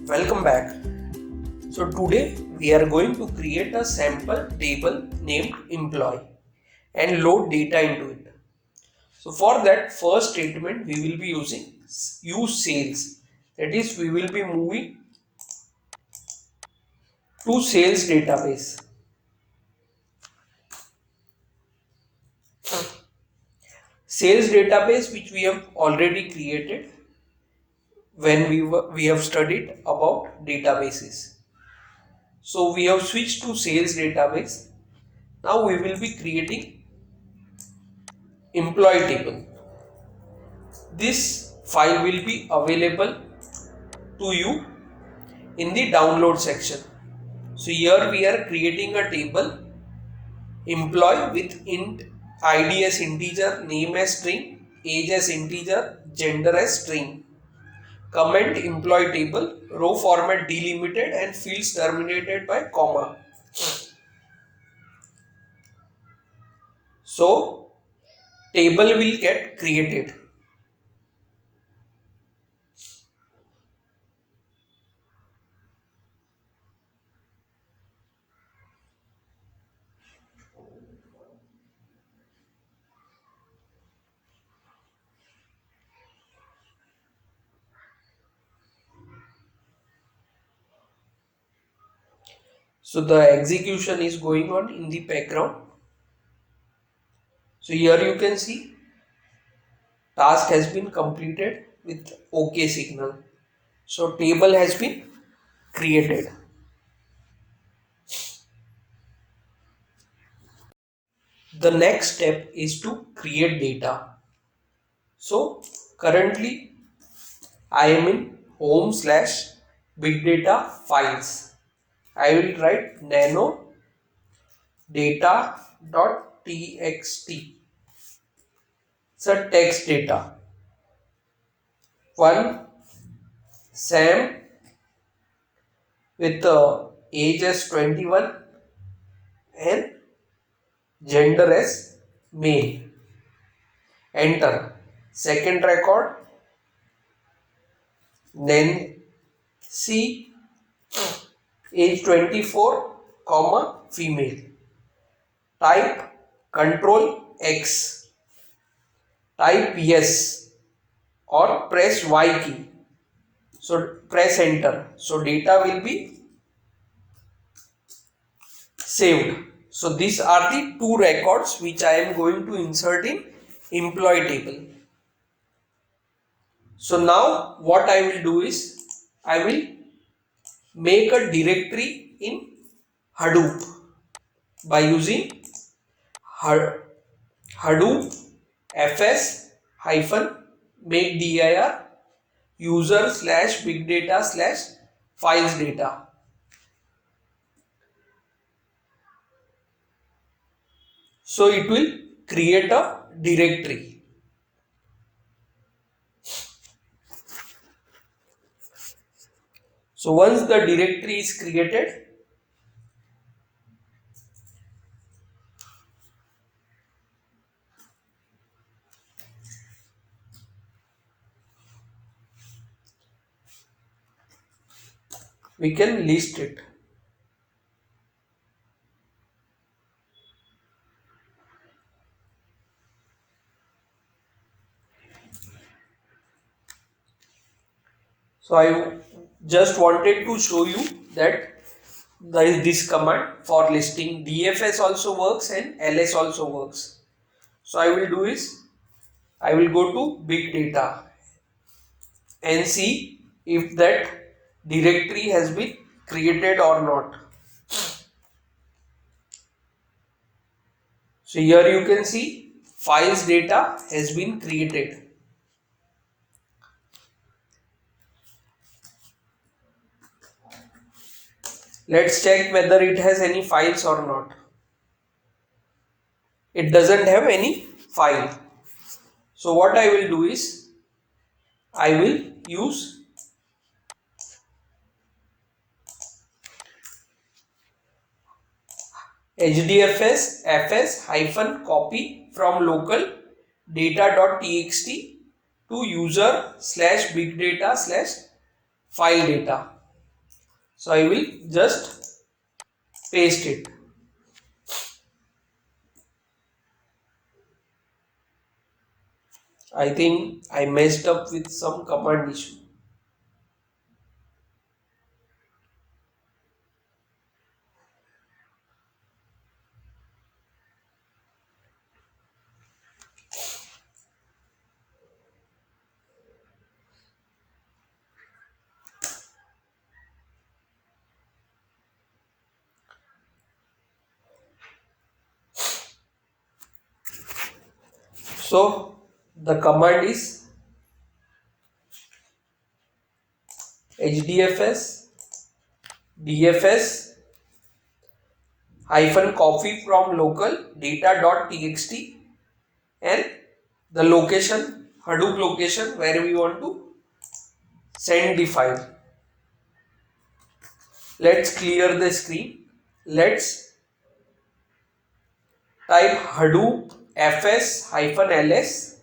Welcome back. So today we are going to create a sample table named employee and load data into it. So for that first statement we will be using use sales. That is, we will be moving to sales database. Sales database which we have already created when we have studied about databases. So we have switched to sales database. Now we will be creating employee table. This file will be available to you in the download section. So here we are creating a table employee with int id as integer, name as string, age as integer, gender as string. Comment employee table, row format delimited and fields terminated by comma. So table will get created. So the execution is going on in the background. So here you can see task has been completed with OK signal. So table has been created. The next step is to create data. So currently I am in home/big data files. I will write nano data.txt. It's a text data. One Sam with age as 21 and gender as male. Enter. Second record Nancy, age 24, comma female. Type Control X. Type yes or press Y key. So press enter. So data will be saved. So these are the two records which I am going to insert in employee table. So now what I will do is I will make a directory in Hadoop by using Hadoop fs hyphen make dir user/big data/files data. So it will create a directory. So once the directory is created, we can list it. So I just wanted to show you that this command for listing DFS also works and LS also works. So I will do is I will go to big data and see if that directory has been created or not. So here you can see files data has been created. Let's check whether it has any files or not. It doesn't have any file. So what I will do is I will use hdfs fs hyphen copy from local data.txt to user/big data/file data. So I will just paste it. I think I messed up with some command issue. So the command is hdfs dfs hyphen copy from local data.txt and the location, Hadoop location where we want to send the file. Let's clear the screen. Let's type Hadoop fs hyphen ls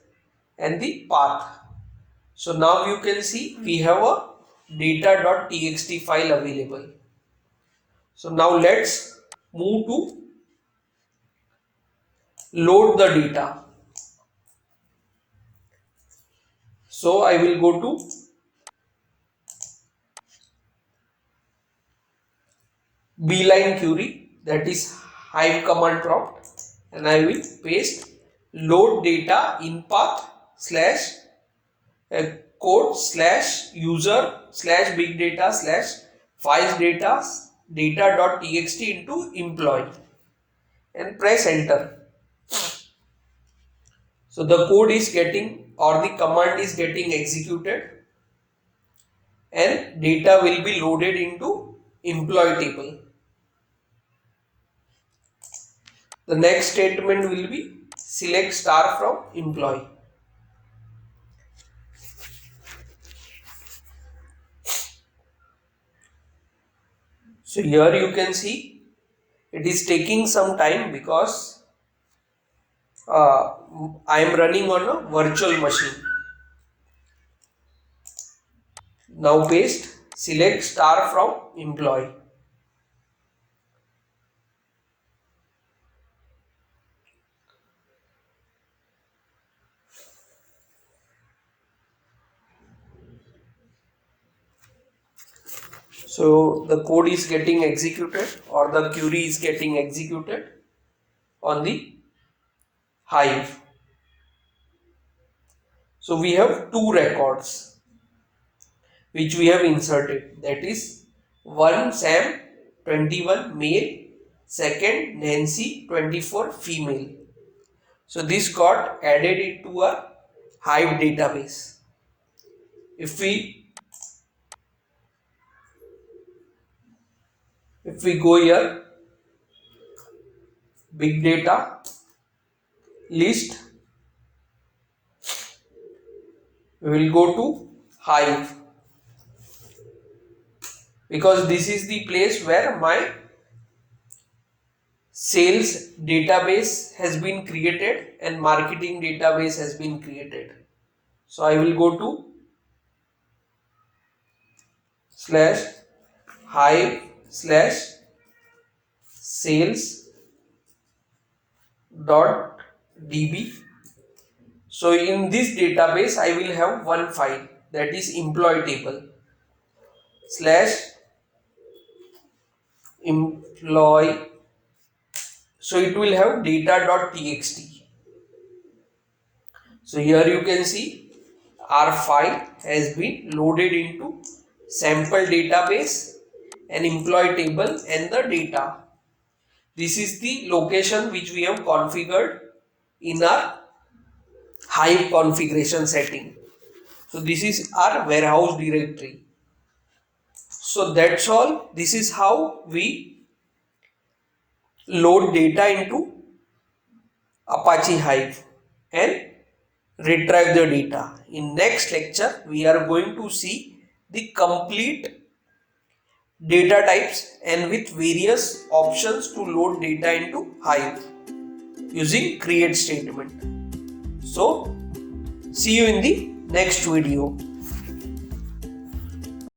and the path. So now you can see we have a data.txt file available. So now let's move to load the data. So I will go to beeline query, that is Hive command prompt, and I will paste load data in path slash code slash user slash big data slash files data.txt into employee and press enter. So the code is getting, or the command is getting executed, and data will be loaded into employee table. The next statement will be select star from employee. So here you can see it is taking some time because I am running on a virtual machine. Now paste select star from employee. So the code is getting executed, or the query is getting executed on the Hive. So we have two records which we have inserted, that is one Sam 21 male, second Nancy 24 female. So this got added into a Hive database. If we go here, big data list, we will go to Hive, because this is the place where my sales database has been created and marketing database has been created. So I will go to slash Hive slash sales dot db. So in this database I will have one file, that is employee table slash employee. So it will have data.txt. So here you can see our file has been loaded into sample database and employee table and the data. This is the location which we have configured in our Hive configuration setting. So this is our warehouse directory. So that's all. This is how we load data into Apache Hive and retrieve the data. In next lecture, we are going to see the complete data types and with various options to load data into Hive using create statement. So see you in the next video.